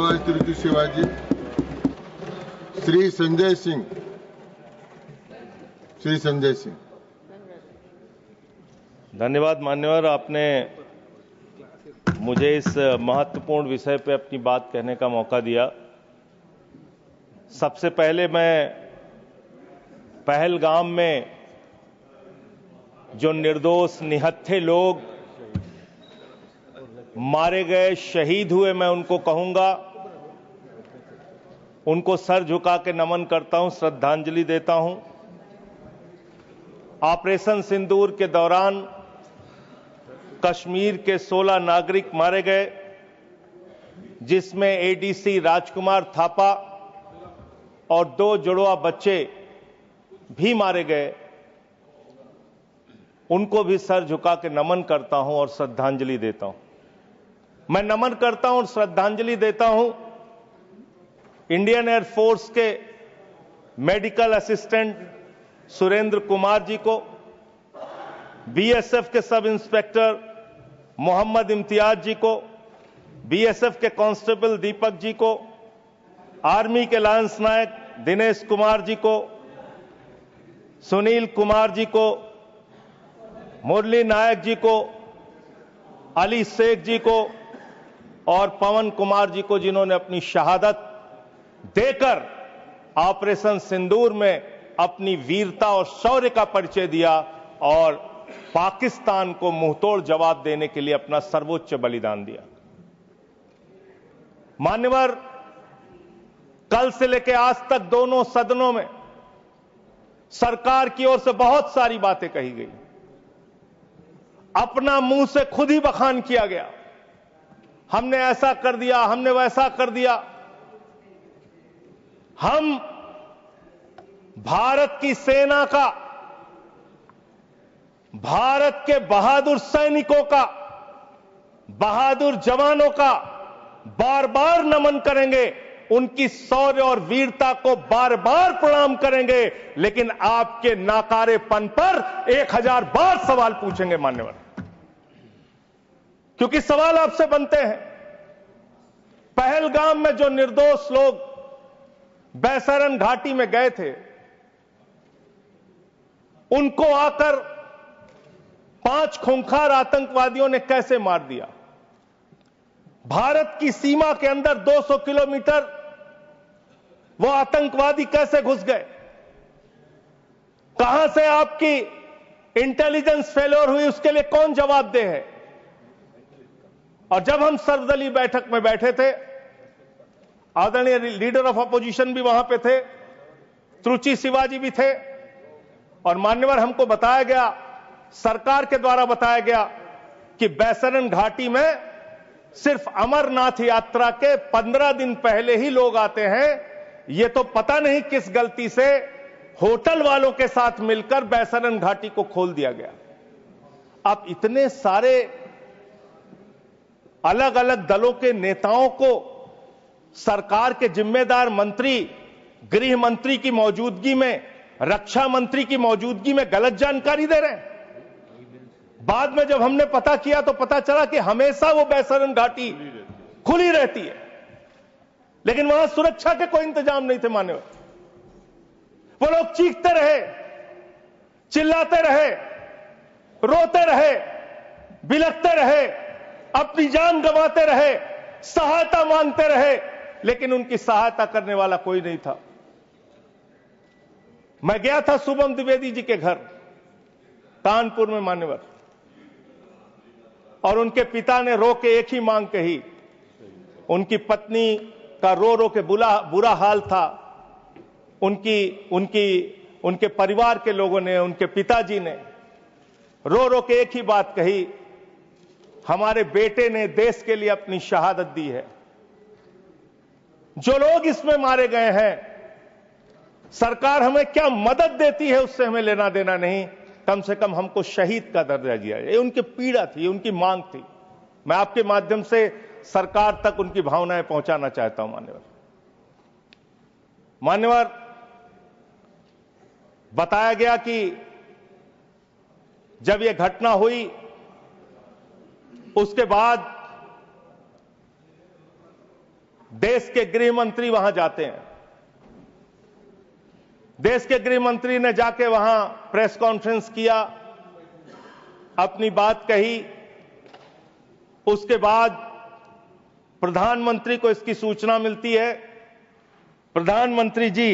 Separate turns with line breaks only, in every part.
धन्यवाद श्री शिवाजी। श्री संजय सिंह।
धन्यवाद मान्यवर, आपने मुझे इस महत्वपूर्ण विषय पर अपनी बात कहने का मौका दिया। सबसे पहले मैं पहलगाम में जो निर्दोष निहत्थे लोग मारे गए, शहीद हुए, मैं उनको कहूंगा, उनको सर झुका के नमन करता हूं, श्रद्धांजलि देता हूं। ऑपरेशन सिंदूर के दौरान कश्मीर के 16 नागरिक मारे गए, जिसमें एडीसी राजकुमार थापा और 2 जुड़वा बच्चे भी मारे गए। उनको भी सर झुका के नमन करता हूं और श्रद्धांजलि देता हूं। मैं नमन करता हूं और श्रद्धांजलि देता हूं इंडियन एयरफोर्स के मेडिकल असिस्टेंट सुरेंद्र कुमार जी को, बीएसएफ के सब इंस्पेक्टर मोहम्मद इम्तियाज जी को, बीएसएफ के कांस्टेबल दीपक जी को, आर्मी के लांस नायक दिनेश कुमार जी को, सुनील कुमार जी को, मुरली नायक जी को, अली शेख जी को और पवन कुमार जी को, जिन्होंने अपनी शहादत देकर ऑपरेशन सिंदूर में अपनी वीरता और शौर्य का परिचय दिया और पाकिस्तान को मुंहतोड़ जवाब देने के लिए अपना सर्वोच्च बलिदान दिया। मान्यवर, कल से लेकर आज तक दोनों सदनों में सरकार की ओर से बहुत सारी बातें कही गई, अपना मुंह से खुद ही बखान किया गया। हमने ऐसा कर दिया, हमने वैसा कर दिया। हम भारत की सेना का, भारत के बहादुर सैनिकों का, बहादुर जवानों का बार बार नमन करेंगे, उनकी शौर्य और वीरता को बार बार प्रणाम करेंगे, लेकिन आपके नाकारेपन पर 1000 बार सवाल पूछेंगे मान्यवर, क्योंकि सवाल आपसे बनते हैं। पहलगाम में जो निर्दोष लोग बैसरन घाटी में गए थे, उनको आकर 5 खूंखार आतंकवादियों ने कैसे मार दिया? भारत की सीमा के अंदर 200 किलोमीटर वो आतंकवादी कैसे घुस गए? कहां से आपकी इंटेलिजेंस फेलियर हुई, उसके लिए कौन जवाबदेह है? और जब हम सर्वदलीय बैठक में बैठे थे, आदरणीय लीडर ऑफ अपोजिशन भी वहां पे थे, त्रुचि शिवाजी भी थे, और मान्यवर हमको बताया गया, सरकार के द्वारा बताया गया कि बैसरन घाटी में सिर्फ अमरनाथ यात्रा के 15 दिन पहले ही लोग आते हैं। ये तो पता नहीं किस गलती से होटल वालों के साथ मिलकर बैसरन घाटी को खोल दिया गया। अब इतने सारे अलग अलग दलों के नेताओं को सरकार के जिम्मेदार मंत्री, गृह मंत्री की मौजूदगी में, रक्षा मंत्री की मौजूदगी में गलत जानकारी दे रहे हैं। बाद में जब हमने पता किया तो पता चला कि हमेशा वो बैसरन घाटी खुली रहती है, लेकिन वहां सुरक्षा के कोई इंतजाम नहीं थे मान्यवर। वो लोग चीखते रहे, चिल्लाते रहे, रोते रहे, बिलखते रहे, अपनी जान गंवाते रहे, सहायता मांगते रहे, लेकिन उनकी सहायता करने वाला कोई नहीं था। मैं गया था शुभम द्विवेदी जी के घर कानपुर में मान्यवर, और उनके पिता ने रो के एक ही मांग कही। उनकी पत्नी का रो रो के बुरा हाल था। उनके परिवार के लोगों ने, उनके पिताजी ने रो रो के एक ही बात कही, हमारे बेटे ने देश के लिए अपनी शहादत दी है। जो लोग इसमें मारे गए हैं, सरकार हमें क्या मदद देती है उससे हमें लेना देना नहीं, कम से कम हमको शहीद का दर्जा दिया। ये उनकी पीड़ा थी, उनकी मांग थी। मैं आपके माध्यम से सरकार तक उनकी भावनाएं पहुंचाना चाहता हूं मान्यवर। बताया गया कि जब यह घटना हुई उसके बाद देश के गृह मंत्री वहां जाते हैं। देश के गृह मंत्री ने जाके वहां प्रेस कॉन्फ्रेंस किया, अपनी बात कही। उसके बाद प्रधानमंत्री को इसकी सूचना मिलती है। प्रधानमंत्री जी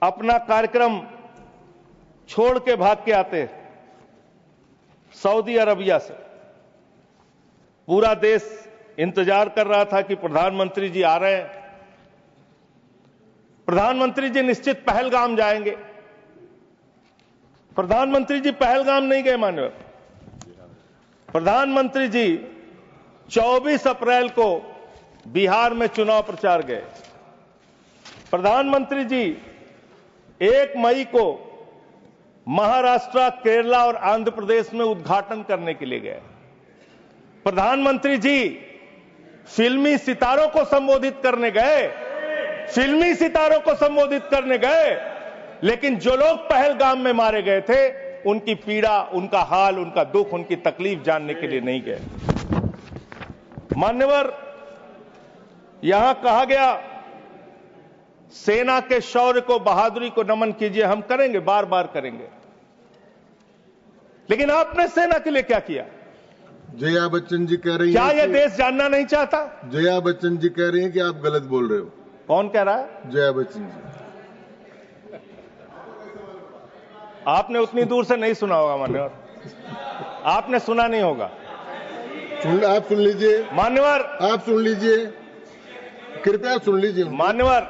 अपना कार्यक्रम छोड़ के भाग के आते सऊदी अरबिया से। पूरा देश इंतजार कर रहा था कि प्रधानमंत्री जी आ रहे हैं। प्रधानमंत्री जी निश्चित पहलगाम जाएंगे। प्रधानमंत्री जी पहलगाम नहीं गए मान्यवर। प्रधानमंत्री जी 24 अप्रैल को बिहार में चुनाव प्रचार गए। प्रधानमंत्री जी 1 मई को महाराष्ट्र, केरला और आंध्र प्रदेश में उद्घाटन करने के लिए गए। प्रधानमंत्री जी फिल्मी सितारों को संबोधित करने गए, फिल्मी सितारों को संबोधित करने गए, लेकिन जो लोग पहलगाम में मारे गए थे उनकी पीड़ा, उनका हाल, उनका दुख, उनकी तकलीफ जानने के लिए नहीं गए। मान्यवर, यहां कहा गया सेना के शौर्य को, बहादुरी को नमन कीजिए। हम करेंगे, बार बार करेंगे, लेकिन आपने सेना के लिए क्या किया?
जया बच्चन जी कह रही
क्या
हैं,
यह देश जानना नहीं चाहता?
जया बच्चन जी कह रही हैं कि आप गलत बोल रहे हो।
कौन कह रहा है?
जया बच्चन जी।
आपने उतनी दूर से नहीं सुना होगा मान्यवर, आपने सुना नहीं होगा।
आप सुन लीजिए
मान्यवर,
आप सुन लीजिए, कृपया सुन लीजिए
मान्यवर।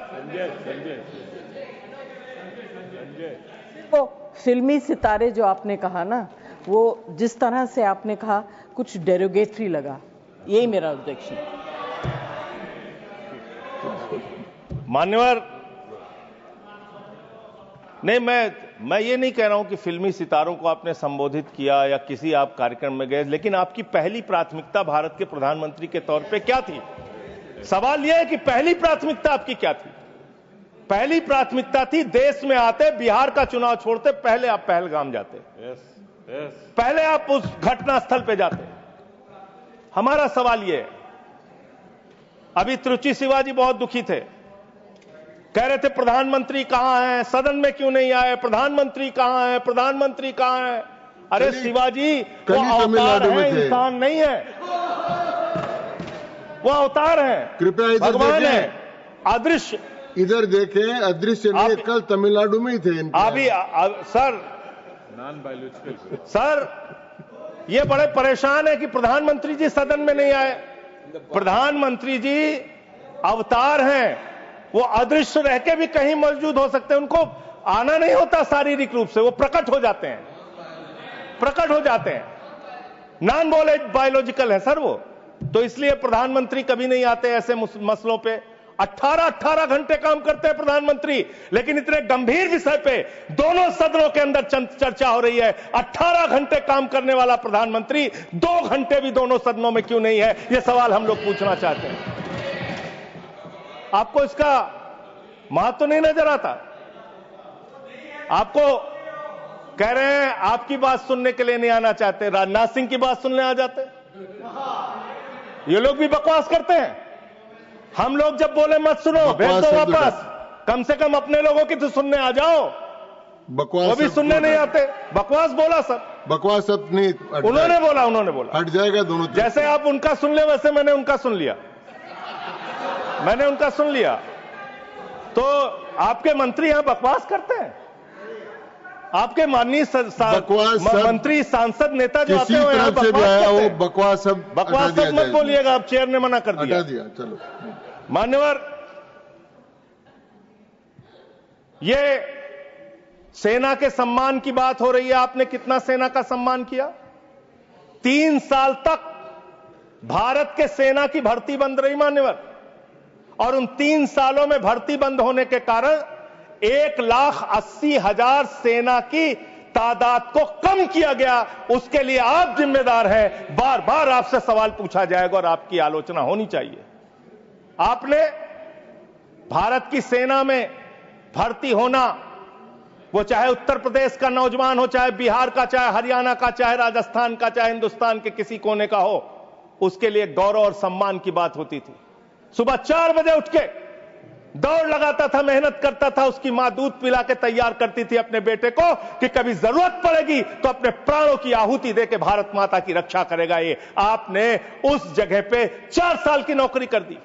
तो फिल्मी सितारे जो आपने कहा ना, वो जिस तरह से आपने कहा कुछ डेरोगेटरी लगा, यही मेरा ऑब्जेक्शन।
मान्यवर, नहीं, मैं ये नहीं कह रहा हूं कि फिल्मी सितारों को आपने संबोधित किया या किसी आप कार्यक्रम में गए, लेकिन आपकी पहली प्राथमिकता भारत के प्रधानमंत्री के तौर पे क्या थी? सवाल यह है कि पहली प्राथमिकता आपकी क्या थी? पहली प्राथमिकता थी देश में आते, बिहार का चुनाव छोड़ते, पहले आप पहलगाम जाते। पहले आप उस घटनास्थल पे जाते। हमारा सवाल यह है, अभी त्रुचि शिवाजी बहुत दुखी थे, कह रहे थे प्रधानमंत्री कहां हैं, सदन में क्यों नहीं आए, प्रधानमंत्री कहां हैं, प्रधानमंत्री कहां हैं? अरे शिवाजी, वो अवतार है, इंसान नहीं है। वो अवतार है,
कृपया इधर
भगवान है, अदृश्य।
इधर देखें, अदृश्य नहीं, कल तमिलनाडु में ही थे
अभी सर ये बड़े परेशान है कि प्रधानमंत्री जी सदन में नहीं आए। प्रधानमंत्री जी अवतार हैं, वो अदृश्य रह के भी कहीं मौजूद हो सकते हैं। उनको आना नहीं होता शारीरिक रूप से, वो प्रकट हो जाते हैं, प्रकट हो जाते हैं। नॉन बायोलॉजिकल है सर वो, तो इसलिए प्रधानमंत्री कभी नहीं आते ऐसे मसलों पे। 18 घंटे काम करते हैं प्रधानमंत्री, लेकिन इतने गंभीर विषय पे दोनों सदनों के अंदर चर्चा हो रही है। 18 घंटे काम करने वाला प्रधानमंत्री 2 घंटे भी दोनों सदनों में क्यों नहीं है? यह सवाल हम लोग पूछना चाहते हैं। आपको इसका महत्व तो नहीं नजर आता? आपको कह रहे हैं आपकी बात सुनने के लिए नहीं आना चाहते, राजनाथ सिंह की बात सुनने आ जाते। ये लोग भी बकवास करते हैं। हम लोग जब बोले मत सुनो, भेज दो वापस, कम से कम अपने लोगों की तो सुनने आ जाओ।
बकवास
वो भी सुनने नहीं आते, बकवास बोला सर,
बकवास सब नहीं,
उन्होंने बोला
हट जाएगा दोनों।
जैसे आप उनका सुन ले वैसे मैंने उनका सुन लिया, मैंने उनका सुन लिया। तो आपके मंत्री यहां बकवास करते हैं? आपके माननीय मंत्री, सांसद, नेता जो आते हैं यहां
बकवास सब
मत बोलिएगा, आप चेयर ने मना कर दिया।
चलो
मान्यवर, ये सेना के सम्मान की बात हो रही है। आपने कितना सेना का सम्मान किया? 3 साल तक भारत के सेना की भर्ती बंद रही मान्यवर, और उन 3 सालों में भर्ती बंद होने के कारण 1,80,000 सेना की तादाद को कम किया गया। उसके लिए आप जिम्मेदार हैं। बार बार आपसे सवाल पूछा जाएगा और आपकी आलोचना होनी चाहिए। आपने भारत की सेना में भर्ती होना, वो चाहे उत्तर प्रदेश का नौजवान हो, चाहे बिहार का, चाहे हरियाणा का, चाहे राजस्थान का, चाहे हिंदुस्तान के किसी कोने का हो, उसके लिए गौरव और सम्मान की बात होती थी। सुबह 4 बजे उठ के दौड़ लगाता था, मेहनत करता था। उसकी मां दूध पिला के तैयार करती थी अपने बेटे को कि कभी जरूरत पड़ेगी तो अपने प्राणों की आहुति देके भारत माता की रक्षा करेगा। ये आपने उस जगह पे 4 साल की नौकरी कर दी।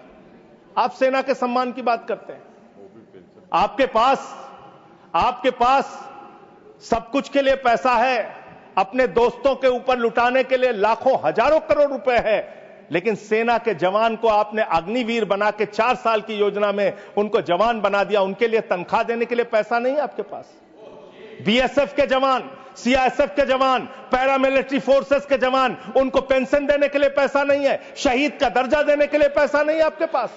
आप सेना के सम्मान की बात करते हैं। आपके पास सब कुछ के लिए पैसा है, अपने दोस्तों के ऊपर लुटाने के लिए लाखों हजारों करोड़ रुपए है, लेकिन सेना के जवान को आपने अग्निवीर बना के 4 साल की योजना में उनको जवान बना दिया। उनके लिए तनख्वाह देने के लिए पैसा नहीं है आपके पास। बीएसएफ के जवान, सीआईएसएफ के जवान, पैरामिलिट्री फोर्सेस के जवान, उनको पेंशन देने के लिए पैसा नहीं है, शहीद का दर्जा देने के लिए पैसा नहीं है आपके पास।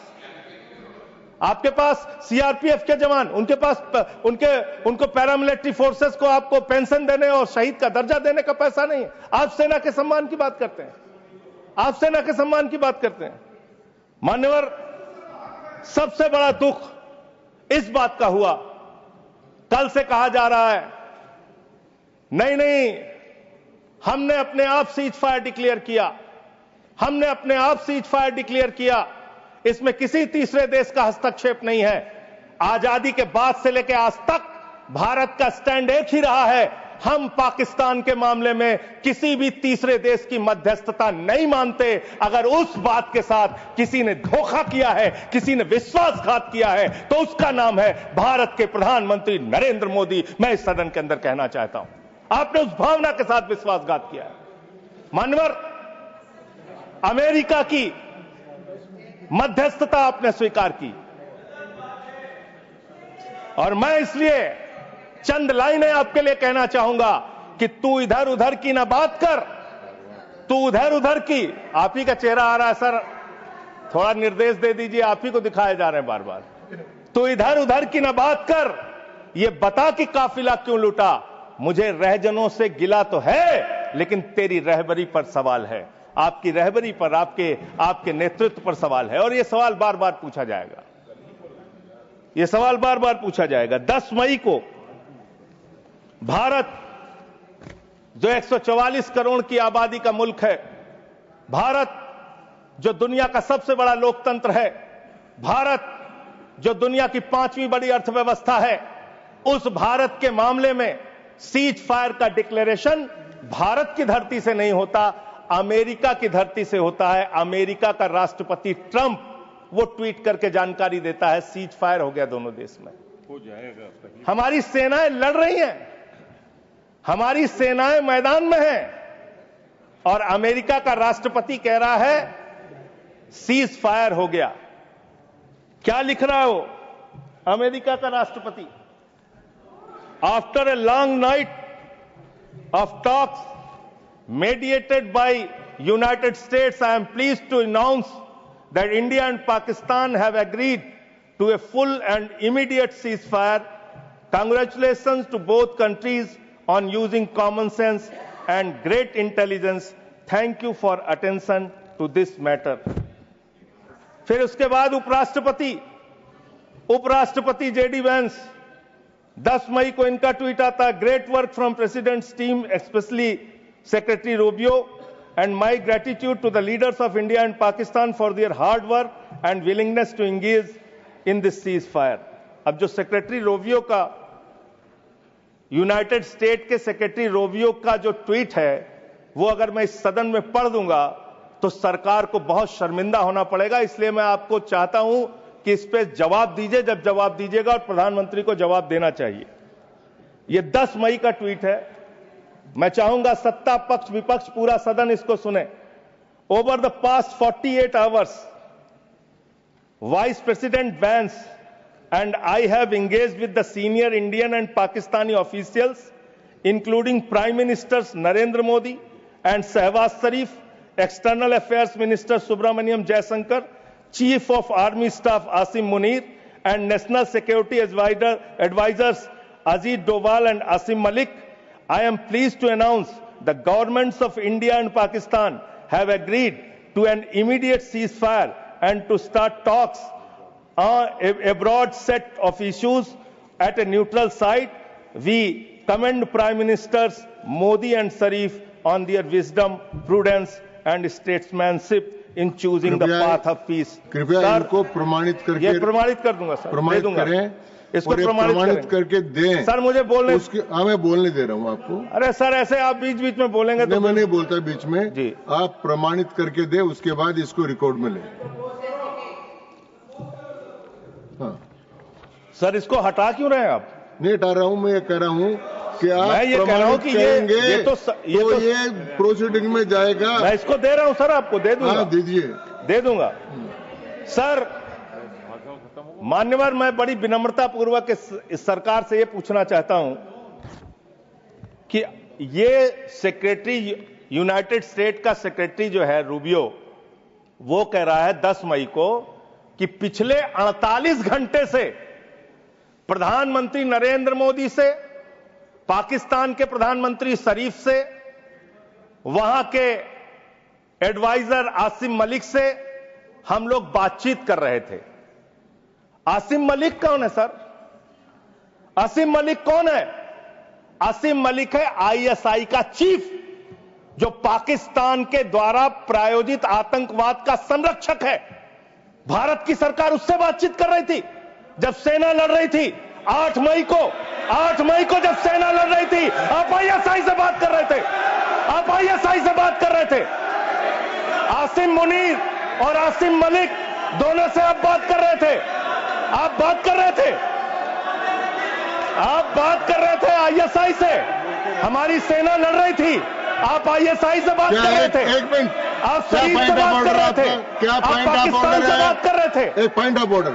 आपके पास सीआरपीएफ के जवान, उनको पैरामिलिट्री फोर्सेस को आपको पेंशन देने और शहीद का दर्जा देने का पैसा नहीं है। आप सेना के सम्मान की बात करते हैं। आप सेना के सम्मान की बात करते हैं। मान्यवर, सबसे बड़ा दुख इस बात का हुआ, कल से कहा जा रहा है नहीं, हमने अपने आप सीज फायर डिक्लेयर किया, हमने अपने आप सीज फायर डिक्लेयर किया, इसमें किसी तीसरे देश का हस्तक्षेप नहीं है। आजादी के बाद से लेकर आज तक भारत का स्टैंड एक ही रहा है, हम पाकिस्तान के मामले में किसी भी तीसरे देश की मध्यस्थता नहीं मानते। अगर उस बात के साथ किसी ने धोखा किया है, किसी ने विश्वासघात किया है, तो उसका नाम है भारत के प्रधानमंत्री नरेंद्र मोदी। मैं इस सदन के अंदर कहना चाहता हूं, आपने उस भावना के साथ विश्वासघात किया है। मानवर, अमेरिका की मध्यस्थता आपने स्वीकार की, और मैं इसलिए चंद लाइनें आपके लिए कहना चाहूंगा कि तू इधर उधर की ना बात कर, तू उधर उधर की। आप ही का चेहरा आ रहा है सर, थोड़ा निर्देश दे दीजिए, आप ही को दिखाए जा रहे हैं बार बार। तू इधर उधर की ना बात कर, ये बता कि काफिला क्यों लूटा। मुझे रहजनों से गिला तो है, लेकिन तेरी रहबरी पर सवाल है, आपकी रहबरी पर, आपके नेतृत्व पर सवाल है। और यह सवाल बार बार पूछा जाएगा, यह सवाल बार बार पूछा जाएगा। 10 मई को भारत, जो 144 करोड़ की आबादी का मुल्क है, भारत जो दुनिया का सबसे बड़ा लोकतंत्र है, भारत जो दुनिया की 5वीं बड़ी अर्थव्यवस्था है, उस भारत के मामले में सीज फायर का डिक्लेरेशन भारत की धरती से नहीं होता, अमेरिका की धरती से होता है। अमेरिका का राष्ट्रपति ट्रंप वो ट्वीट करके जानकारी देता है सीज फायर हो गया दोनों देश में, हो जाएगा। हमारी सेनाएं लड़ रही हैं, हमारी सेनाएं मैदान में हैं, और अमेरिका का राष्ट्रपति कह रहा है सीज फायर हो गया। क्या लिख रहा है वो अमेरिका का राष्ट्रपति? After a long night of talks mediated by United States, I am pleased to announce that India and Pakistan have agreed to a full and immediate ceasefire. Congratulations to both countries on using common sense and great intelligence. Thank you for attention to this matter. फिर उसके बाद उपराष्ट्रपति JD Vance, 10 मई को इनका tweet आता है, great work from president's team, specially Secretary Rubio, and my gratitude to the leaders of India and Pakistan for their hard work and willingness to engage in this ceasefire. अब जो secretary Rovio का, United state के secretary Rovio का जो tweet है, वो अगर मैं इस सदन में पढ़ दूंगा तो सरकार को बहुत शर्मिंदा होना पड़ेगा। इसलिए मैं आपको चाहता हूं कि इस पे जवाब दीजिए, जब जवाब दीजिएगा, और प्रधानमंत्री को जवाब देना चाहिए। ये 10 मई का ट्वीट है। मैं चाहूंगा सत्ता पक्ष विपक्ष पूरा सदन इसको सुने। Over the past 48 hours, vice president Vance and I have engaged with the senior Indian and Pakistani officials, including Prime Ministers Narendra Modi and Shehbaz Sharif, External Affairs Minister Subramaniam Jaishankar, Chief of Army Staff Asim Munir, and National Security Advisors Ajit Doval and Asim Malik. I am pleased to announce the governments of India and Pakistan have agreed to an immediate ceasefire and to start talks a broad set of issues at a neutral site. We commend Prime Ministers Modi and Sharif on their wisdom, prudence and statesmanship in choosing the
कृपया-
path of peace.
कृपया
Sir,
इनको प्रमाणित करके
ये प्रमाणित कर दूंगा sir, दे
प्रमाणित
दूंगा
करें
इसको
और ये
प्रमाणित
प्रमाणित
करें।
करके दें।
सर मुझे बोलने,
उसके मैं बोलने दे रहा हूँ आपको।
अरे सर ऐसे आप बीच बीच में बोलेंगे
नहीं,
तो
मैं नहीं बोलता बीच में
जी।
आप प्रमाणित करके दे, उसके बाद इसको रिकॉर्ड में ले। हाँ,
सर इसको हटा क्यों रहे हैं आप?
नहीं हटा रहा हूँ, मैं ये कह रहा हूँ कि आप
मैं ये कह रहा हूं
प्रमाणित
कि
करेंगे
ये तो
ये प्रोसीडिंग में जाएगा।
मैं इसको दे रहा हूं सर, आपको दे दूंगा।
हाँ, दीजिए।
दे दूंगा सर। मान्यवर, मैं बड़ी विनम्रता पूर्वक इस सरकार से ये पूछना चाहता हूं कि ये सेक्रेटरी, यूनाइटेड स्टेट का सेक्रेटरी जो है रूबियो, वो कह रहा है 10 मई को कि पिछले 48 घंटे से प्रधानमंत्री नरेंद्र मोदी से, पाकिस्तान के प्रधानमंत्री शरीफ से, वहां के एडवाइजर आसिम मलिक से हम लोग बातचीत कर रहे थे। आसिम मलिक कौन है सर? आसिम मलिक कौन है? आसिम मलिक है आईएसआई का चीफ, जो पाकिस्तान के द्वारा प्रायोजित आतंकवाद का संरक्षक है। भारत की सरकार उससे बातचीत कर रही थी जब सेना लड़ रही थी। 8 मई को जब सेना लड़ रही थी, आप आईएसआई से बात कर रहे थे। आप आईएसआई से बात कर रहे थे। आसिम मुनीर और आसिम मलिक दोनों से आप बात कर रहे थे। आप बात कर रहे थे। आप बात कर रहे थे आईएसआई से। हमारी सेना लड़ रही थी, आप आईएसआई से बात कर रहे थे।
एक मिनट,
आप शरीफ से बात कर रहे थे।
क्या
आप
पॉइंट ऑफ
पाकिस्तान
ऑर्डर
से
है?
बात कर रहे थे।
एक पॉइंट ऑफ ऑर्डर,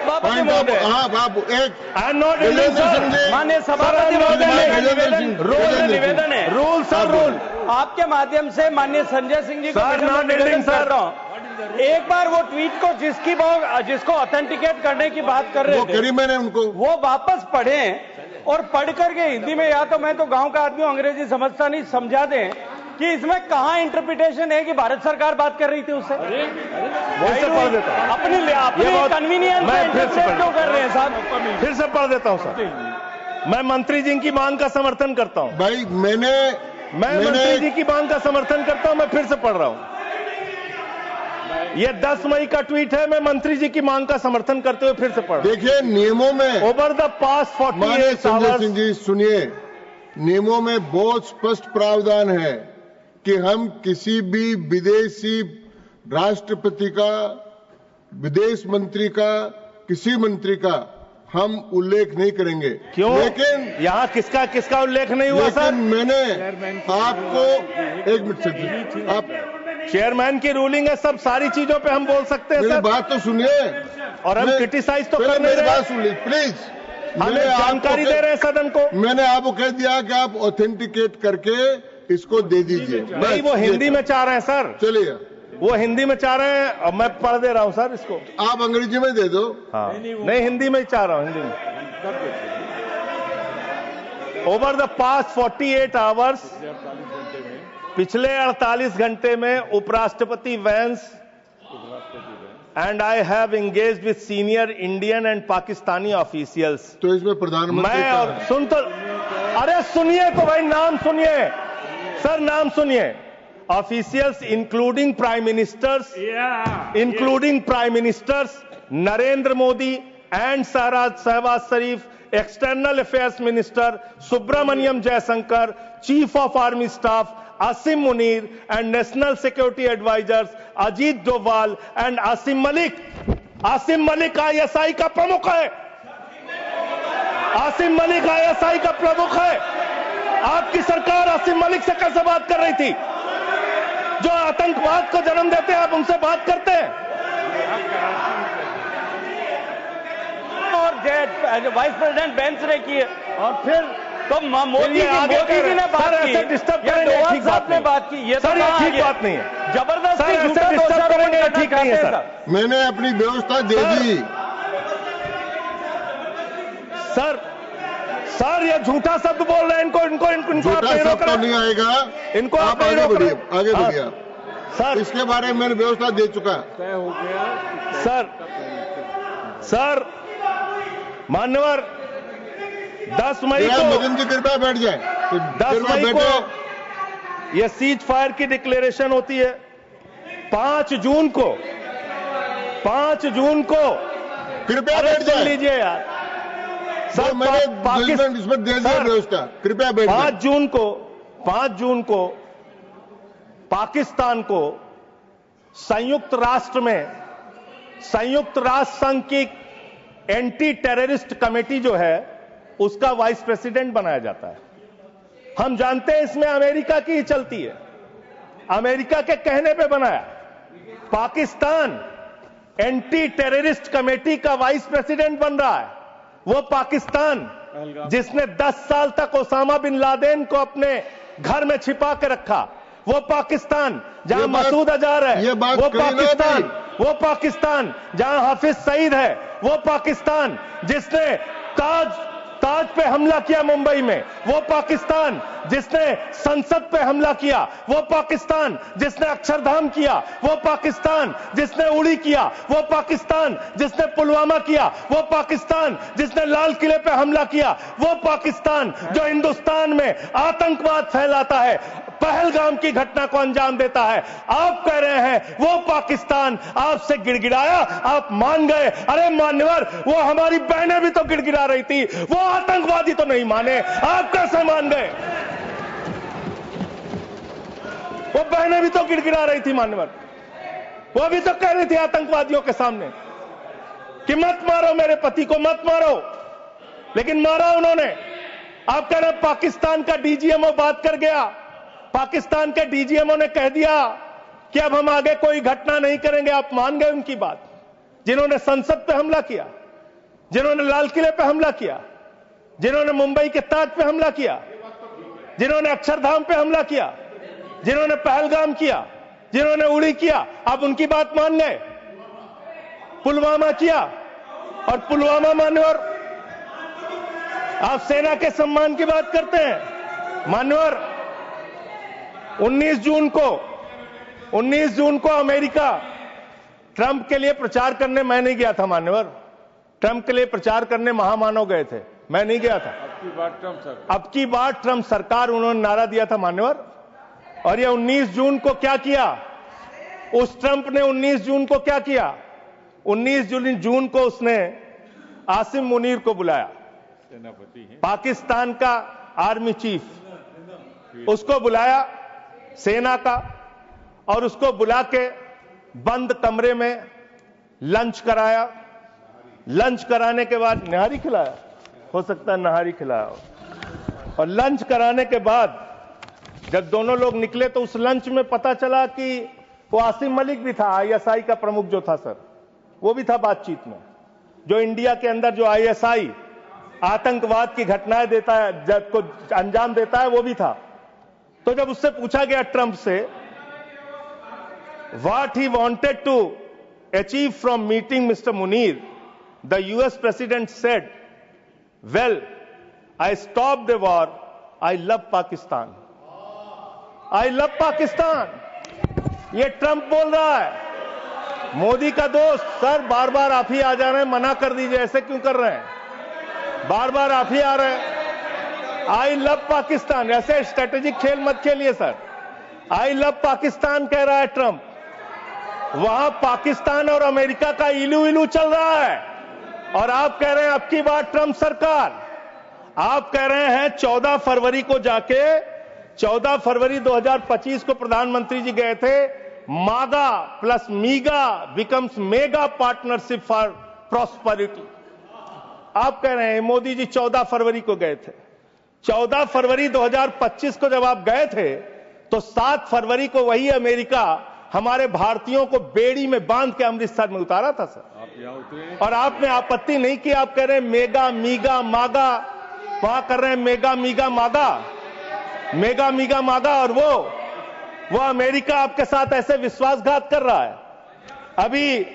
सभापति महोदय,
हाँ बाबू, एक
I am not
Gajendra Singh ji,
माननीय सभापति महोदय,
गजेंद्र सिंह,
निवेदन है।
Rule sir, rule.
आपके माध्यम से माननीय संजय सिंह जी को
सर,
मैं
नॉट
निवेदन
एंडिंग, सर।
करता हूं। एक बार वो ट्वीट को जिसको ऑथेंटिकेट करने की बात कर रहे
वो
थे,
करी मैंने उनको।
वो वापस पढ़ें और पढ़ करके हिंदी में, या तो मैं तो गांव का आदमी हूं, अंग्रेजी समझता नहीं, समझा दें कि इसमें कहां इंटरप्रिटेशन है कि भारत सरकार बात कर रही थी उससे।
फिर से पढ़ देता हूं।
अपनी कन्वीनियंस
मैं फिर से
इंटरप्रेट क्यों कर रहे हैं साहब?
फिर से पढ़ देता हूं सर। मैं मंत्री जी की मांग का समर्थन करता हूं।
भाई मैंने
मंत्री जी की मांग का समर्थन करता हूं। मैं फिर से पढ़ रहा हूं। ये 10 मई का ट्वीट है। मैं मंत्री जी की मांग का समर्थन करते हुए फिर से पढ़ रहा हूं।
देखिए, नियमों में
ओवर द पास्ट
माननीय
48
संजय
आवर्स,
सिंह जी सुनिए, नियमों में बहुत स्पष्ट प्रावधान है कि हम किसी भी विदेशी राष्ट्रपति का, विदेश मंत्री का, किसी मंत्री का हम उल्लेख नहीं करेंगे।
क्यों?
लेकिन
यहां किसका उल्लेख नहीं हुआ सर?
लेकिन मैंने आपको एक मिनट से, आप
चेयरमैन की रूलिंग है, सब सारी चीजों पे हम बोल सकते हैं
मेरी
सर।
बात तो सुनिए,
और हम क्रिटिसाइज तो
पहले
कर नहीं
मेरी
रहे।
बात सुन लीजिए प्लीज।
हमें जानकारी दे रहे हैं सदन को।
मैंने आपको कह दिया कि आप ऑथेंटिकेट करके इसको दे दीजिए।
नहीं, वो हिंदी में चाह रहे हैं सर।
चलिए,
वो हिंदी में चाह रहे हैं, अब मैं पढ़ दे रहा हूं सर इसको।
आप अंग्रेजी में दे दो।
हाँ, नहीं हिंदी में ही चाह रहा हूं, हिंदी में। ओवर द पास्ट 48 आवर्स, पिछले 48 घंटे में उपराष्ट्रपति Vance and I have engaged with senior Indian and Pakistani officials.
तो इसमें प्रधानमंत्री
मैं और सुन तो, अरे सुनिए तो भाई, नाम सुनिए सर, नाम सुनिए। Officials including prime ministers Narendra Modi and Shehbaz Sharif, external affairs minister Subrahmanyam Jaishankar, chief of army staff Asim Munir and national security advisers Ajit Doval and Asim Malik. Asim Malik ISI का प्रमुख है। आसिम मलिक आईएसआई का प्रमुख है। आपकी सरकार आसिम मलिक से कैसे बात कर रही थी? जो आतंकवाद को जन्म देते हैं, आप उनसे बात करते हैं?
और वाइस प्रेसिडेंट बेंच ने की है, और फिर तो मोदी जी ने बात की,
डिस्टर्ब
या
करेंगे,
डोभाल
ठीक
साहब
बात
ने
नहीं।
बात की। ये
सर,
तो
ये
कहाँ
ठीक
आगे?
बात नहीं है।
जबरदस्ती
सर,
झूठा
ऐसे डिस्टर्ब
दोषारोपण
करेंगे,
करना
ठीक नहीं है
चाहते हैं
सर।
मैंने अपनी व्यवस्था दे दी।
सर ये झूठा शब्द बोल रहे हैं। इनको आप
झूठा
नहीं रोक
शब्द तो
रहे।
नहीं आएगा।
इनको
आप
नहीं
आगे
रोक
बढ़िए,
रहे।
आगे
हाँ,
बढ़िए।
सर
इसके बारे में मैंने व्यवस्था दे चुका।
सर मान्यवर, 10 मई को,
मदन जी कृपया बैठ जाए।
10 मई को यह सीज फायर की डिक्लेरेशन होती है। 5 जून को
कृपया
अरे
बैठ
सुन
जाए।
लीजिए यार
सर, मैंने जजमेंट इसमें दे दिया है उसका, कृपया बैठ जाए।
5 जून को पाकिस्तान को संयुक्त राष्ट्र संघ की एंटी टेररिस्ट कमेटी जो है उसका वाइस प्रेसिडेंट बनाया जाता है। हम जानते हैं इसमें अमेरिका की ही चलती है, अमेरिका के कहने पे बनाया। पाकिस्तान एंटी टेररिस्ट कमेटी का वाइस प्रेसिडेंट बन रहा है। वो पाकिस्तान जिसने 10 साल तक ओसामा बिन लादेन को अपने घर में छिपा के रखा, वो पाकिस्तान जहां मसूद अजहर है, वो पाकिस्तान जहां हाफिज सईद है, वो पाकिस्तान जिसने ताज पे हमला किया मुंबई में, वो पाकिस्तान जिसने संसद पे हमला किया, वो पाकिस्तान जिसने अक्षरधाम किया, वो पाकिस्तान जिसने उड़ी किया, वो पाकिस्तान जिसने पुलवामा किया, वो पाकिस्तान जिसने लाल किले पे हमला किया, वो पाकिस्तान जो हिंदुस्तान में आतंकवाद फैलाता है, पहलगाम की घटना को अंजाम देता है। आप कह रहे हैं वो पाकिस्तान आपसे गिड़गिड़ाया, आप मान गए। अरे मान्यवर, वो हमारी बहनें भी तो गिड़गिड़ा रही थी, वो आतंकवादी तो नहीं माने, आप कैसे मान गए? वो बहनें भी तो गिड़गिड़ा रही थी मान्यवर, वो भी तो कह रही थी आतंकवादियों के सामने कि मत मारो मेरे पति को, मत मारो, लेकिन मारा उन्होंने। आप कह रहे पाकिस्तान का डीजीएमओ बात कर गया, पाकिस्तान के डीजीएमओ ने कह दिया कि अब हम आगे कोई घटना नहीं करेंगे। आप मान गए उनकी बात? जिन्होंने संसद पे हमला किया, जिन्होंने लाल किले पे हमला किया, जिन्होंने मुंबई के ताज पे हमला किया, जिन्होंने अक्षरधाम पे हमला किया, जिन्होंने पहलगाम किया, जिन्होंने उड़ी किया, आप उनकी बात मान गए? पुलवामा किया, और पुलवामा मान्यवर आप सेना के सम्मान की बात करते हैं मान्यवर। 19 जून को अमेरिका ट्रंप के लिए प्रचार करने मैं नहीं गया था मान्यवर, ट्रंप के लिए प्रचार करने महामानव गए थे, मैं नहीं गया था। अब की बार ट्रंप सरकार उन्होंने नारा दिया था मान्यवर। और ये 19 जून को क्या किया? उस ट्रंप ने 19 जून को क्या किया? 19 जून को उसने आसिम मुनीर को बुलाया, पाकिस्तान का आर्मी चीफ, उसको बुलाया सेना का, और उसको बुला के बंद कमरे में लंच कराया। लंच कराने के बाद नहारी खिलाया, हो सकता है नहारी खिलाया हो। और लंच कराने के बाद जब दोनों लोग निकले तो उस लंच में पता चला कि वो आसिम मलिक भी था, आईएसआई का प्रमुख जो था सर, वो भी था बातचीत में। जो इंडिया के अंदर जो आईएसआई आतंकवाद की घटनाएं देता है, जब को अंजाम देता है, वो भी था। तो जब उससे पूछा गया ट्रंप से what he wanted to achieve from meeting mister Munir, the US president said, well I stop the war, I love Pakistan, I love Pakistan. ये ट्रंप बोल रहा है। मोदी का दोस्त सर बार बार आप ही आ जा रहे हैं, मना कर दीजिए, ऐसे क्यों कर रहे हैं? बार बार आप ही आ रहे हैं। आई लव पाकिस्तान, ऐसे स्ट्रेटेजिक खेल मत खेलिए सर। आई लव पाकिस्तान कह रहा है ट्रंप। वहां पाकिस्तान और अमेरिका का इलू इलू चल रहा है, और आप कह रहे हैं अब की बार ट्रंप सरकार। आप कह रहे हैं 14 फरवरी को जाके, 14 फरवरी 2025 को प्रधानमंत्री जी गए थे, मागा plus मीगा becomes mega partnership for prosperity. आप कह रहे हैं मोदी जी 14 फरवरी को गए थे। 14 फरवरी 2025 को जब आप गए थे तो 7 फरवरी को वही अमेरिका हमारे भारतीयों को बेड़ी में बांध के अमृतसर में उतारा था सर। आप यहां उतरे और आपने आपत्ति नहीं की। आप कह रहे हैं मेगा मीगा मागा, वहां कर रहे हैं मेगा मीगा मागा, मेगा मीगा मागा, और वो अमेरिका आपके साथ ऐसे विश्वासघात कर रहा है। अभी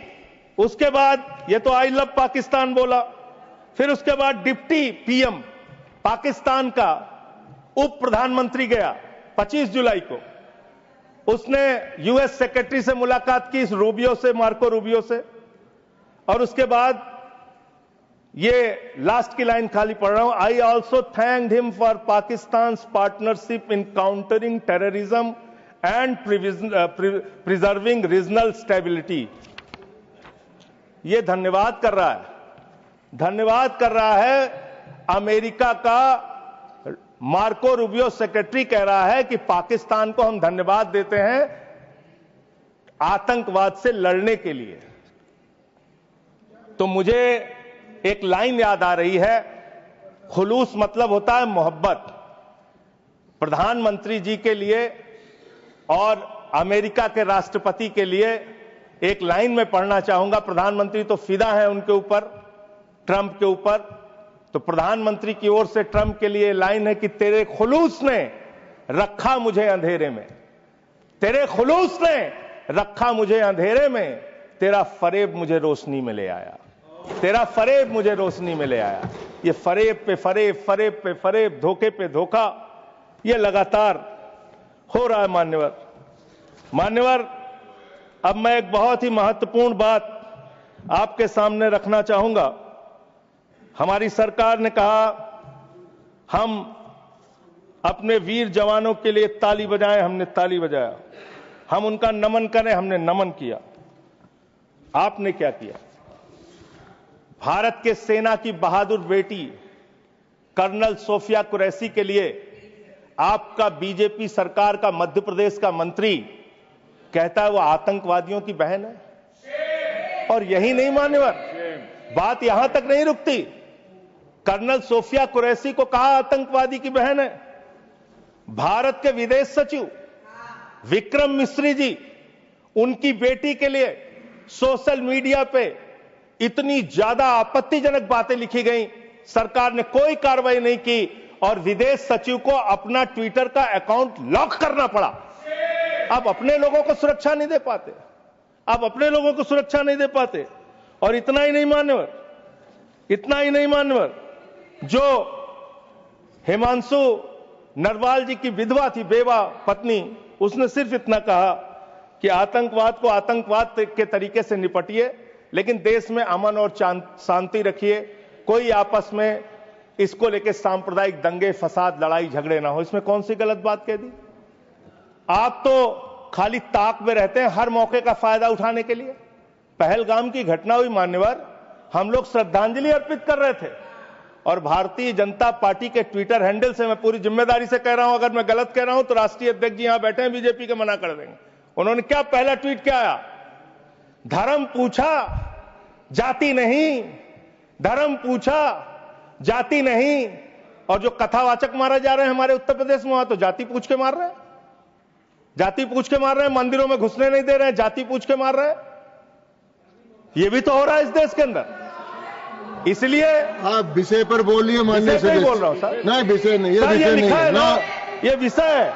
उसके बाद ये तो आई लव पाकिस्तान बोला, फिर उसके बाद डिप्टी पीएम पाकिस्तान का उप प्रधानमंत्री गया 25 जुलाई को, उसने यूएस सेक्रेटरी से मुलाकात की, रूबियो से, मार्को रूबियो से, और उसके बाद ये लास्ट की लाइन खाली पढ़ रहा हूं, I also thanked him for Pakistan partnership in countering terrorism and preserving regional stability। ये धन्यवाद कर रहा है अमेरिका का मार्को रूबियो सेक्रेटरी कह रहा है कि पाकिस्तान को हम धन्यवाद देते हैं आतंकवाद से लड़ने के लिए। तो मुझे एक लाइन याद आ रही है, खुलूस मतलब होता है मोहब्बत। प्रधानमंत्री जी के लिए और अमेरिका के राष्ट्रपति के लिए एक लाइन में पढ़ना चाहूंगा। प्रधानमंत्री तो फिदा है उनके ऊपर, ट्रंप के ऊपर, तो प्रधानमंत्री की ओर से ट्रंप के लिए लाइन है कि तेरे खुलूस ने रखा मुझे अंधेरे में, तेरे खुलूस ने रखा मुझे अंधेरे में, तेरा फरेब मुझे रोशनी में ले आया, तेरा फरेब मुझे रोशनी में ले आया। ये फरेब पे फरेब, फरेब पे फरेब, धोखे पे धोखा, ये लगातार हो रहा है। मान्यवर, अब मैं एक बहुत ही महत्वपूर्ण बात आपके सामने रखना चाहूंगा। हमारी सरकार ने कहा हम अपने वीर जवानों के लिए ताली बजाएं, हमने ताली बजाया। हम उनका नमन करें, हमने नमन किया। आपने क्या किया? भारत के सेना की बहादुर बेटी कर्नल सोफिया कुरैशी के लिए आपका बीजेपी सरकार का मध्य प्रदेश का मंत्री कहता है वो आतंकवादियों की बहन है। और यही नहीं मान्यवर, बात यहां तक नहीं रुकती। कर्नल सोफिया कुरैशी को कहा आतंकवादी की बहन है। भारत के विदेश सचिव विक्रम मिस्री जी, उनकी बेटी के लिए सोशल मीडिया पे इतनी ज्यादा आपत्तिजनक बातें लिखी गई, सरकार ने कोई कार्रवाई नहीं की और विदेश सचिव को अपना ट्विटर का अकाउंट लॉक करना पड़ा। अब अपने लोगों को सुरक्षा नहीं दे पाते, अब अपने लोगों को सुरक्षा नहीं दे पाते। और इतना ही नहीं मान्यवर, जो हिमांशु नरवाल जी की विधवा थी, बेवा पत्नी, उसने सिर्फ इतना कहा कि आतंकवाद को आतंकवाद के तरीके से निपटिए, लेकिन देश में अमन और शांति रखिए, कोई आपस में इसको लेकर सांप्रदायिक दंगे फसाद लड़ाई झगड़े ना हो। इसमें कौन सी गलत बात कह दी? आप तो खाली ताक में रहते हैं हर मौके का फायदा उठाने के लिए। पहलगाम की घटना हुई मान्यवर, हम लोग श्रद्धांजलि अर्पित कर रहे थे और भारतीय जनता पार्टी के ट्विटर हैंडल से, मैं पूरी जिम्मेदारी से कह रहा हूं, अगर मैं गलत कह रहा हूं तो राष्ट्रीय अध्यक्ष जी यहां बैठे हैं बीजेपी के, मना कर देंगे। उन्होंने क्या पहला ट्वीट क्या आया? धर्म पूछा जाति नहीं, धर्म पूछा जाति नहीं। और जो कथावाचक मारे जा रहे हैं हमारे उत्तर प्रदेश में, वहां तो जाति पूछ के मार रहे हैं, जाति पूछ के मार रहे हैं, मंदिरों में घुसने नहीं दे रहे हैं, जाति पूछ के मार रहे हैं। ये भी तो हो रहा है इस देश के अंदर। इसलिए
आप विषय पर बोलिए। माननीय
सदस्य, बोल रहा हूं सर,
नहीं विषय नहीं, ये
सर,
विषय नहीं है ना,
ये विषय है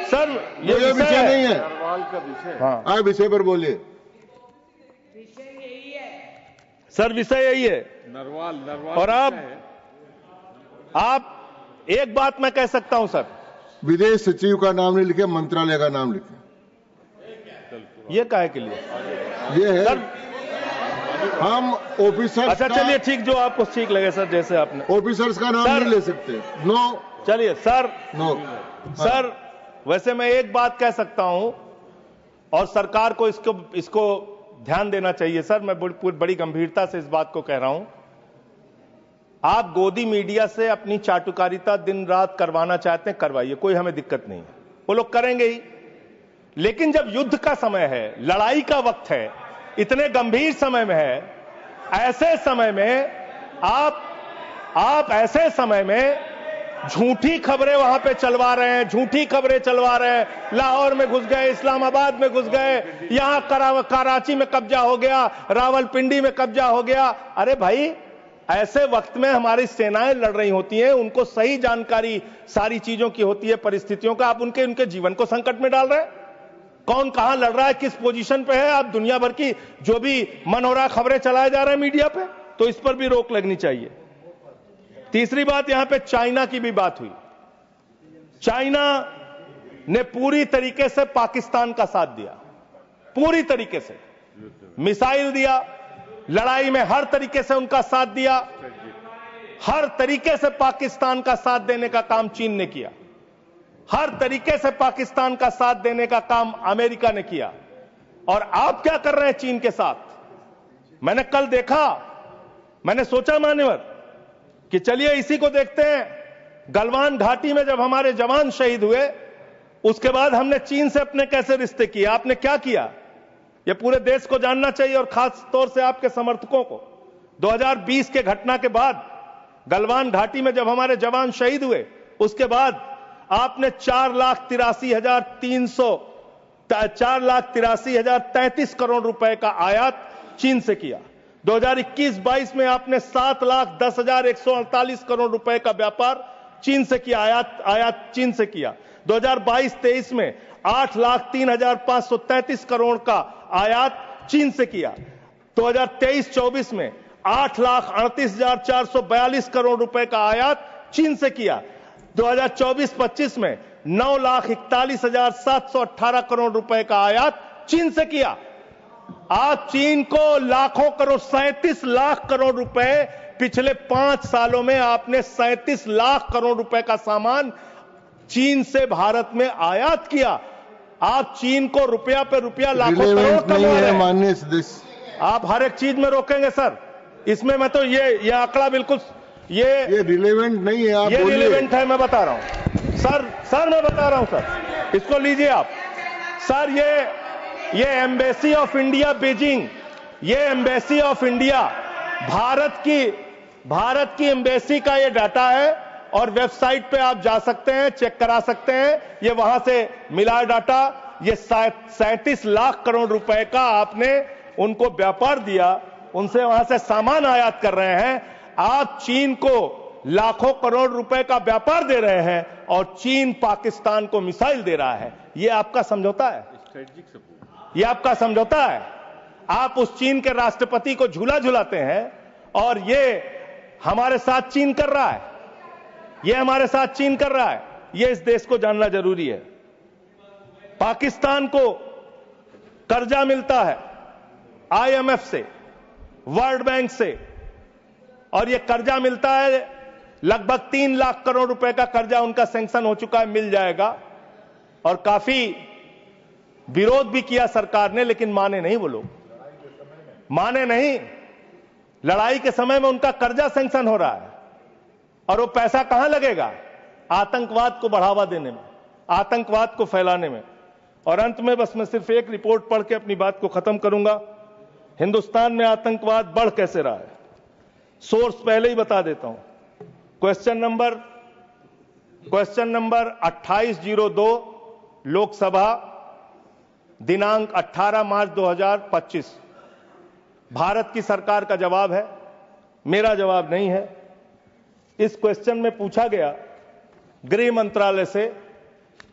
सर, ये
विषय नहीं है।
हाँ,
आप विषय पर बोलिए
सर, विषय यही है।
नरवाल
और आप एक बात मैं कह सकता हूं सर,
विदेश सचिव का नाम नहीं लिखे, मंत्रालय का नाम लिखे।
ये काहे के लिए?
ये है
सर,
हम ऑफिसर्स,
अच्छा चलिए ठीक, जो आपको ठीक लगे सर, जैसे आपने
ऑफिसर्स का नाम नहीं ले सकते। नो,
चलिए सर,
नो
सर, वैसे मैं एक बात कह सकता हूं और सरकार को इसको ध्यान देना चाहिए सर। मैं बड़ी गंभीरता से इस बात को कह रहा हूं। आप गोदी मीडिया से अपनी चाटुकारिता दिन रात करवाना चाहते हैं, करवाइए, कोई हमें दिक्कत नहीं है, वो लोग करेंगे ही। लेकिन जब युद्ध का समय है, लड़ाई का वक्त है, इतने गंभीर समय में है, ऐसे समय में आप ऐसे समय में झूठी खबरें वहां पे चलवा रहे हैं, झूठी खबरें चलवा रहे हैं। लाहौर में घुस गए, इस्लामाबाद में घुस गए, यहां कराची में कब्जा हो गया, रावलपिंडी में कब्जा हो गया। अरे भाई, ऐसे वक्त में हमारी सेनाएं लड़ रही होती हैं, उनको सही जानकारी सारी चीजों की होती है, परिस्थितियों का। आप उनके जीवन को संकट में डाल रहे हैं। कौन कहां लड़ रहा है, किस पोजीशन पे है, आप दुनिया भर की जो भी मन हो रहा खबरें चलाए जा रहे हैं मीडिया पे, तो इस पर भी रोक लगनी चाहिए। तीसरी बात, यहां पे चाइना की भी बात हुई। चाइना ने पूरी तरीके से पाकिस्तान का साथ दिया, पूरी तरीके से मिसाइल दिया, लड़ाई में हर तरीके से उनका साथ दिया, हर तरीके से पाकिस्तान का साथ देने का काम चीन ने किया। हर तरीके से पाकिस्तान का साथ देने का काम अमेरिका ने किया। और आप क्या कर रहे हैं चीन के साथ? मैंने कल देखा, मैंने सोचा मान्यवर कि चलिए इसी को देखते हैं। गलवान घाटी में जब हमारे जवान शहीद हुए, उसके बाद हमने चीन से अपने कैसे रिश्ते किए, आपने क्या किया, यह पूरे देश को जानना चाहिए और खास तौर से आपके समर्थकों को। 2020 के घटना के बाद गलवान घाटी में जब हमारे जवान शहीद हुए, उसके बाद आपने 4,83,033 करोड़ रुपए का आयात चीन से किया। 2021-22 में आपने 7,10,148 करोड़ रुपए का व्यापार चीन से किया, आयात चीन से किया। 2022-23 में 8,03,533 करोड़ का आयात चीन से किया। 2023-24 में 8,38,442 करोड़ रुपए का आयात चीन से किया। 2024-25 में 9,41,718 करोड़ रुपए का आयात चीन से किया। आप चीन को लाखों करोड़, 37 लाख करोड़ रुपए पिछले 5 सालों में आपने 37 लाख करोड़ रुपए का सामान चीन से भारत में आयात किया। आप चीन को रुपया पे रुपया लाखों करोड़ कमा रहे हैं।
माननीय सदस्य,
आप हर एक चीज में रोकेंगे सर। इसमें मैं तो ये आंकड़ा बिल्कुल
ये रिलेवेंट नहीं है। आप
ये रिलेवेंट है, मैं बता रहा हूं सर मैं बता रहा हूं सर, इसको लीजिए आप सर। ये एम्बेसी ऑफ इंडिया बीजिंग, ये एम्बेसी ऑफ इंडिया भारत की एम्बेसी का ये डाटा है और वेबसाइट पे आप जा सकते हैं, चेक करा सकते हैं। ये वहां से मिला डाटा। ये 37 लाख करोड़ रुपए का आपने उनको व्यापार दिया, उनसे वहां से सामान आयात कर रहे हैं। आप चीन को लाखों करोड़ रुपए का व्यापार दे रहे हैं और चीन पाकिस्तान को मिसाइल दे रहा है। ये आपका समझौता है, ये आपका समझौता है। आप उस चीन के राष्ट्रपति को झूला झुलाते हैं और ये हमारे साथ चीन कर रहा है, ये हमारे साथ चीन कर रहा है। ये इस देश को जानना जरूरी है। पाकिस्तान को कर्जा मिलता है IMF से, वर्ल्ड बैंक से, और ये कर्जा मिलता है लगभग 3 लाख करोड़ रुपए का कर्जा उनका सैंक्शन हो चुका है, मिल जाएगा। और काफी विरोध भी किया सरकार ने, लेकिन माने नहीं वो लोग, माने नहीं। लड़ाई के समय में उनका कर्जा सैंक्शन हो रहा है और वो पैसा कहां लगेगा? आतंकवाद को बढ़ावा देने में, आतंकवाद को फैलाने में। और अंत में बस मैं सिर्फ एक रिपोर्ट पढ़ के अपनी बात को खत्म करूंगा। हिंदुस्तान में आतंकवाद बढ़ कैसे रहा है, सोर्स पहले ही बता देता हूं। क्वेश्चन नंबर 2802 लोकसभा, दिनांक 18 मार्च 2025। भारत की सरकार का जवाब है, मेरा जवाब नहीं है। इस क्वेश्चन में पूछा गया गृह मंत्रालय से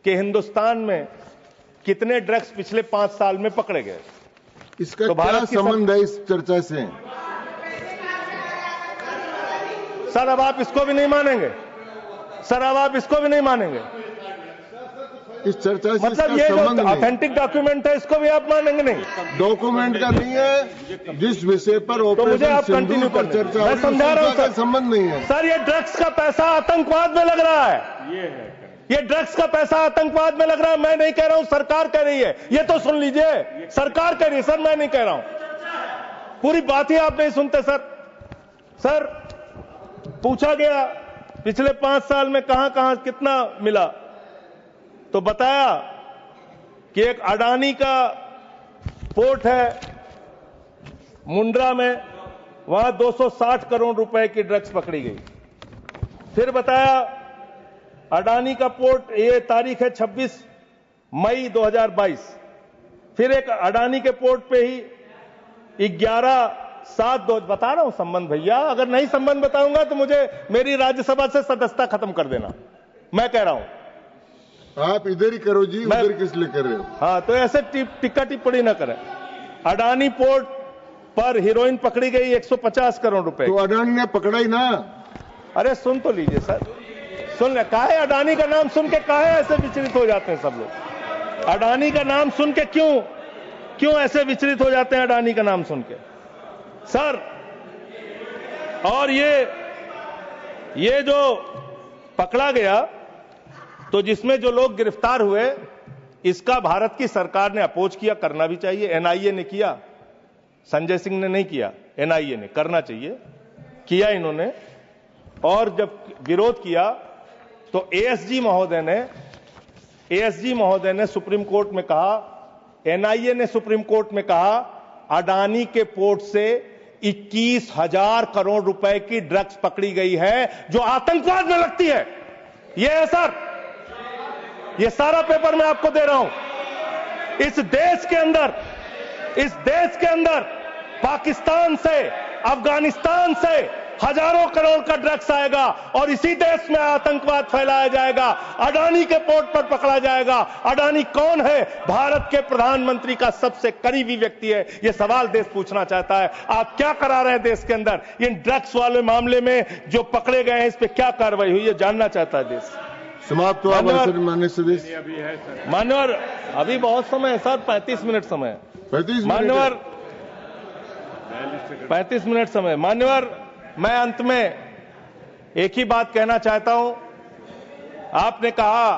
कि हिंदुस्तान में कितने ड्रग्स पिछले 5 साल में पकड़े गए।
इसका तो क्या संबंध है इस चर्चा से?
सर अब आप इसको भी नहीं मानेंगे, सर अब आप इसको भी नहीं मानेंगे।
इस चर्चा से
मतलब ये जो ऑथेंटिक डॉक्यूमेंट है इसको भी आप मानेंगे नहीं?
डॉक्यूमेंट का नहीं है, जिस विषय पर
तो मुझे आप कंटिन्यू कर
चर्चा,
मैं समझा रहा हूं सर,
संबंध नहीं है।
सर ये ड्रग्स का पैसा आतंकवाद में लग रहा है, ये ड्रग्स का पैसा आतंकवाद में लग रहा है। मैं नहीं कह रहा हूं, सरकार कह रही है। ये तो सुन लीजिए, सरकार कह रही है सर, मैं नहीं कह रहा हूं। पूरी बात ही आप नहीं सुनते सर। पूछा गया पिछले 5 साल में कहां कितना मिला, तो बताया कि एक अडानी का पोर्ट है मुंड्रा में, वहां 260 करोड़ रुपए की ड्रग्स पकड़ी गई। फिर बताया अडानी का पोर्ट, ये तारीख है 26 मई 2022। फिर एक अडानी के पोर्ट पे ही 11/7 बता रहा हूं संबंध भैया, अगर नहीं संबंध बताऊंगा तो मुझे मेरी राज्यसभा से सदस्यता खत्म कर देना। मैं कह रहा हूं
आप इधर ही करो जी, उधर किस लिए कर रहे हो?
हाँ, तो ऐसे टिक्का टिप्पणी ना करें। अडानी पोर्ट पर हीरोइन पकड़ी गई 150 करोड़ रुपए।
तो अडानी ने पकड़ा ही ना।
अरे सुन तो लीजिए सर, सुन ले। काहे अडानी का नाम सुन के काहे ऐसे विचलित हो जाते हैं सब लोग? अडानी का नाम सुन के क्यों ऐसे विचलित हो जाते हैं अडानी का नाम सुन के सर? और ये जो पकड़ा गया तो जिसमें जो लोग गिरफ्तार हुए, इसका भारत की सरकार ने अपोज किया, करना भी चाहिए। एनआईए ने किया, संजय सिंह ने नहीं किया, एनआईए ने करना चाहिए, किया इन्होंने। और जब विरोध किया तो एएसजी महोदय ने सुप्रीम कोर्ट में कहा, एनआईए ने सुप्रीम कोर्ट में कहा, अडानी के पोर्ट से 21,000 करोड़ रुपए की ड्रग्स पकड़ी गई है जो आतंकवाद में लगती है। यह है सर, यह सारा पेपर मैं आपको दे रहा हूं। इस देश के अंदर पाकिस्तान से, अफगानिस्तान से हजारों करोड़ का ड्रग्स आएगा और इसी देश में आतंकवाद फैलाया जाएगा, अडानी के पोर्ट पर पकड़ा जाएगा। अडानी कौन है? भारत के प्रधानमंत्री का सबसे करीबी व्यक्ति है। यह सवाल देश पूछना चाहता है, आप क्या करा रहे हैं देश के अंदर? इन ड्रग्स वाले मामले में जो पकड़े गए हैं, इस पर क्या कार्रवाई हुई है, जानना चाहता है देश।
समाप्त हुआ माननीय सदस्य।
मान्यवर, अभी बहुत समय है सर, 35 मिनट समय है।
35
मान्यवर, 35 मिनट समय। मान्यवर, मैं अंत में एक ही बात कहना चाहता हूं। आपने कहा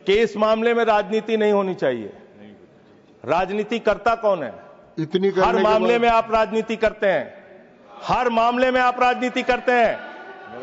कि इस मामले में राजनीति नहीं होनी चाहिए। राजनीति करता कौन है? हर मामले में आप राजनीति करते हैं, हर मामले में आप राजनीति करते हैं,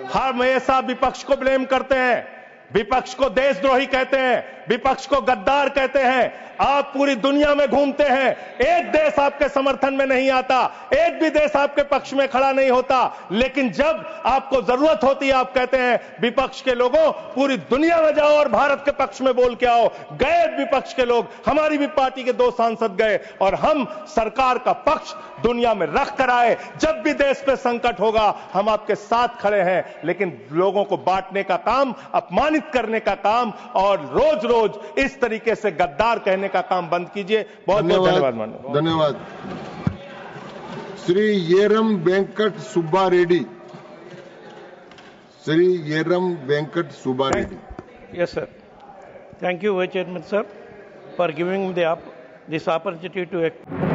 हर हमेशा विपक्ष को ब्लेम करते हैं, विपक्ष को देशद्रोही कहते हैं, विपक्ष को गद्दार कहते हैं। आप पूरी दुनिया में घूमते हैं, एक देश आपके समर्थन में नहीं आता, एक भी देश आपके पक्ष में खड़ा नहीं होता, लेकिन जब आपको जरूरत होती है आप कहते हैं विपक्ष के लोगों पूरी दुनिया में जाओ और भारत के पक्ष में बोल के आओ। गए विपक्ष के लोग, हमारी भी पार्टी के 2 सांसद गए और हम सरकार का पक्ष दुनिया में रख कर आए। जब भी देश पे संकट होगा हम आपके साथ खड़े हैं, लेकिन लोगों को बांटने का काम, अपमानित करने का काम और रोज रोज इस तरीके से गद्दार कहने का काम बंद कीजिए। बहुत बहुत धन्यवाद। माननीय
धन्यवाद। Shri येरम Venkat Subba Reddy. Shri येरम Venkat Subba Reddy.
Yes, sir. Thank you, Vice Chairman, sir, for giving me this opportunity to act.